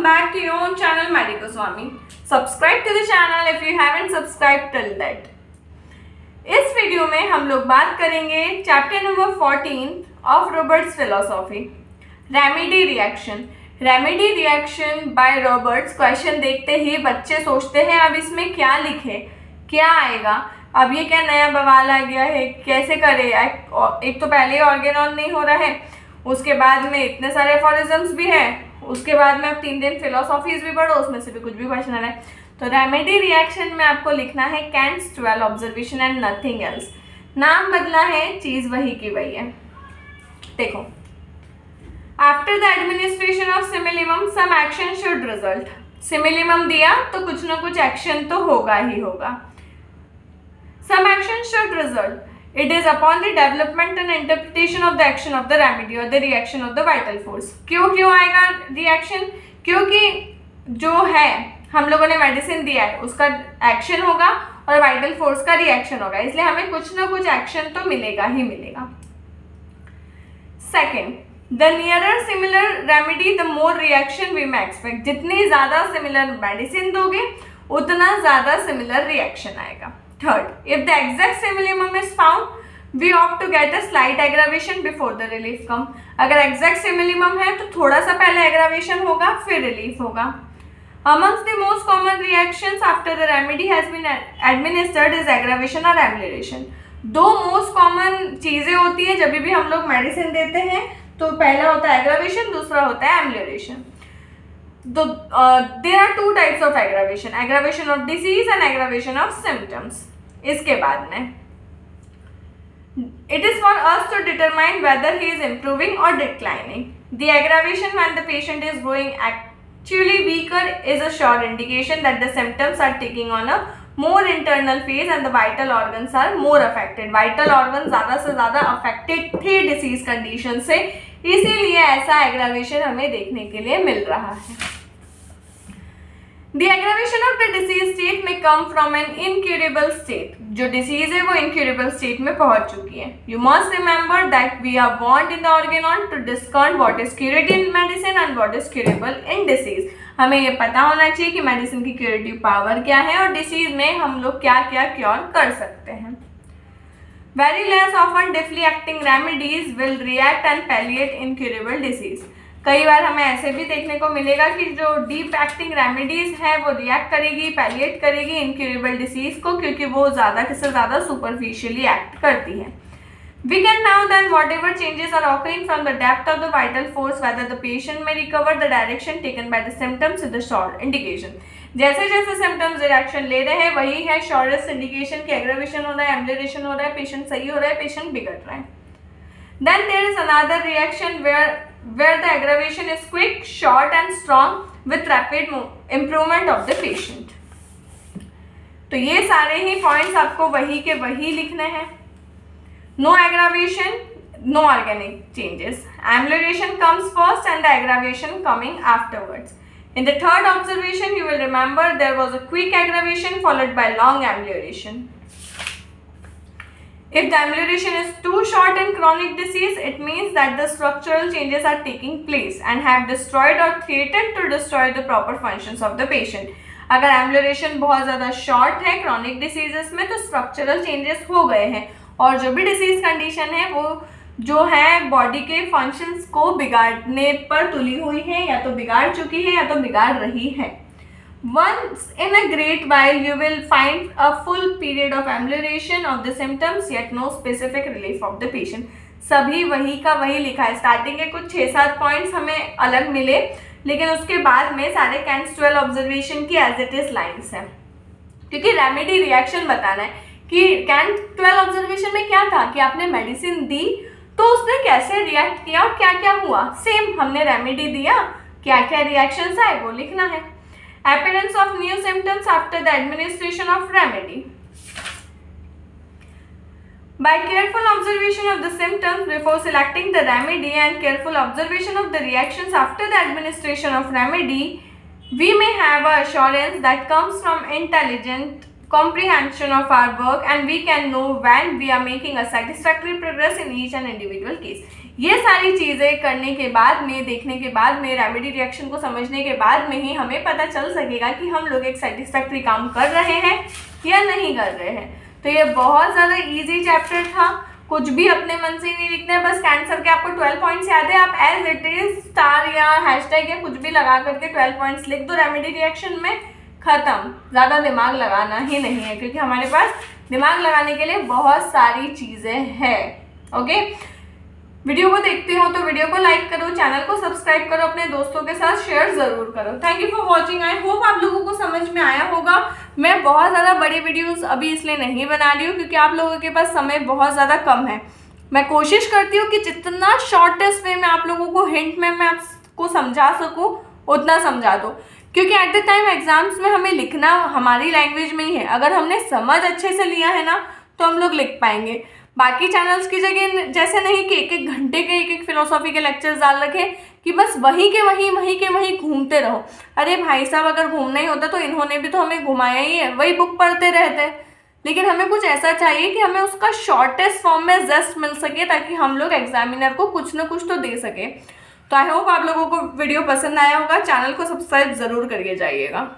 back to your own channel Medico Swami. Subscribe to the channel if you haven't subscribed till that. इस video में हम लोग बात करेंगे chapter number 14 of Roberts philosophy, remedy reaction. Remedy reaction by Roberts. Question देखते ही बच्चे सोचते हैं अब इसमें क्या लिखे, क्या आएगा, अब ये क्या नया बवाल आ गया है, कैसे करे। एक तो पहले ऑर्गेनॉन नहीं हो रहा है, उसके बाद में इतने सारे एफोरिज्म्स भी हैं, उसके बाद में अब 3 दिन फिलोसॉफीज भी पढ़ो, उसमें से भी कुछ भी क्वेश्चन आ रहा है। तो रेमेडी रिएक्शन में आपको लिखना है Kent's 12 observation and nothing else. नाम बदला है, चीज वही की वही है। देखो, after the administration of similimum some action should result. Similimum दिया तो कुछ ना कुछ एक्शन तो होगा ही होगा। Some action should result, it is upon the development and interpretation of the action of the remedy or the reaction of the vital force। क्यों आएगा रिएक्शन? क्योंकि जो है हम लोगों ने मेडिसिन दिया है उसका एक्शन होगा और वाइटल फोर्स का रिएक्शन होगा, इसलिए हमें कुछ ना कुछ एक्शन तो मिलेगा ही मिलेगा। Second, the nearer similar remedy the more reaction we may expect. जितनी ज्यादा सिमिलर मेडिसिन दोगे उतना ज्यादा सिमिलर रिएक्शन आएगा। Third, if the exact simillimum is found, we ought to get a slight aggravation before the relief come। अगर exact simillimum है तो थोड़ा सा पहले aggravation होगा फिर relief होगा। Amongst the most common reactions after the remedy has been administered is aggravation or amelioration। दो most common चीजें होती है जब भी हम लोग मेडिसिन देते हैं, तो पहला होता है aggravation, दूसरा होता है amelioration। there are 2 types of aggravation, aggravation of disease and aggravation of symptoms। इसके बाद में it is for us to determine whether he is improving or declining। The aggravation when the patient is growing actually weaker is a sure indication that the symptoms are taking on a more internal phase and the vital organs are more affected। vital organs ज़्यादा से ज़्यादा affected थे disease condition से, इसीलिए ऐसा aggravation हमें देखने के लिए मिल रहा है। The aggravation of the disease state may come from an incurable state। जो disease है वो incurable state में पहुंच चुकी है। You must remember that we are warned in the organon to discern what is curative in medicine and what is curable in disease। हमें ये पता होना चाहिए कि मेडिसिन की क्यूरेटिव पावर क्या है और डिसीज में हम लोग क्या क्या क्योर कर सकते हैं। Very less often deeply acting remedies will react and palliate incurable disease। कई बार हमें ऐसे भी देखने को मिलेगा कि जो डीप एक्टिंग रेमेडीज है वो रिएक्ट करेगी, पैलिएट करेगी इनक्यूरेबल डिसीज को, क्योंकि वो ज़्यादा से ज़्यादा सुपरफिशियली एक्ट करती है। We can now then whatever changes are occurring from the depth of the vital force whether the patient may recover the direction taken by the symptoms with the short indication। जैसे जैसे symptoms reaction ले रहे हैं वही है shortest indication की aggravation हो रहा है, एम्बुलेशन हो रहा है, पेशेंट सही हो रहा है, पेशेंट बिगड़ रहा है। Then there is another reaction where the aggravation is quick, short and strong with rapid improvement of the patient। तो ये सारे ही पॉइंट्स आपको वही के वही लिखने हैं। No aggravation, no organic changes। Amelioration comes first and the aggravation coming afterwards। In the third observation, you will remember there was a quick aggravation followed by long amelioration। If the amelioration is too short in chronic disease, it means that the structural changes are taking place and have destroyed or threatened to destroy the proper functions of the patient। अगर amelioration बहुत ज़्यादा short है chronic diseases में तो structural changes हो गए हैं और जो भी disease condition है वो जो है बॉडी के फंक्शंस को बिगाड़ने पर तुली हुई है, या तो बिगाड़ चुकी है या तो बिगाड़ रही है। Once in a great while you will find a full period of amelioration of the symptoms yet no specific relief of the patient। सभी वही का वही लिखा है। स्टार्टिंग के कुछ 6-7 पॉइंट्स हमें अलग मिले, लेकिन उसके बाद में सारे कैंट्स 12 ऑब्जर्वेशन की एज इट इज लाइन्स हैं, क्योंकि रेमेडी रिएक्शन बताना है कि कैंट 12 ऑब्जर्वेशन में क्या था कि आपने मेडिसिन दी तो उसने कैसे रिएक्ट किया और क्या क्या हुआ। सेम हमने रेमेडी दिया, क्या क्या रिएक्शंस आए वो लिखना है। Appearance of new symptoms after the administration of remedy। By careful observation of the symptoms before selecting the remedy and careful observation of the reactions after the administration of remedy, we may have a assurance that comes from intelligent comprehension of our work and we can know when we are making a satisfactory progress in each and individual case। ये सारी चीज़ें करने के बाद में, देखने के बाद में, रेमेडी रिएक्शन को समझने के बाद में ही हमें पता चल सकेगा कि हम लोग एक सेटिस्फैक्ट्री काम कर रहे हैं या नहीं कर रहे हैं। तो ये बहुत ज़्यादा इजी चैप्टर था, कुछ भी अपने मन से नहीं लिखना है, बस कैंसर के आपको 12 पॉइंट्स याद है, आप एज इट इज स्टार या हैशटैग या कुछ भी लगा करके 12 पॉइंट्स लिख दो रेमेडी रिएक्शन में, खत्म। ज़्यादा दिमाग लगाना ही नहीं है, क्योंकि हमारे पास दिमाग लगाने के लिए बहुत सारी चीज़ें हैं। ओके, वीडियो को देखते हो तो वीडियो को लाइक करो, चैनल को सब्सक्राइब करो, अपने दोस्तों के साथ शेयर ज़रूर करो। Thank you for watching. I hope आप लोगों को समझ में आया होगा। मैं बहुत ज़्यादा बड़ी वीडियोस अभी इसलिए नहीं बना रही हूँ क्योंकि आप लोगों के पास समय बहुत ज़्यादा कम है। मैं कोशिश करती हूँ कि जितना शॉर्टेस्ट वे में आप लोगों को हिंट में मैं आपको समझा सकूँ उतना समझा दो, क्योंकि एट द टाइम एग्जाम्स में हमें लिखना हमारी लैंग्वेज में ही है। अगर हमने समझ अच्छे से लिया है ना तो हम लोग लिख पाएंगे। बाकी चैनल्स की जगह जैसे नहीं कि एक एक घंटे के एक फिलोसॉफी के लेक्चर्स डाल रखे कि बस वहीं के वहीं घूमते रहो। अरे भाई साहब, अगर घूमना ही होता तो इन्होंने भी तो हमें घुमाया ही है, वही बुक पढ़ते रहते। लेकिन हमें कुछ ऐसा चाहिए कि हमें उसका शॉर्टेस्ट फॉर्म में जस्ट मिल सके, ताकि हम लोग एग्जामिनर को कुछ ना कुछ तो दे सके। तो आई होप आप लोगों को वीडियो पसंद आया होगा। चैनल को सब्सक्राइब ज़रूर करके जाइएगा।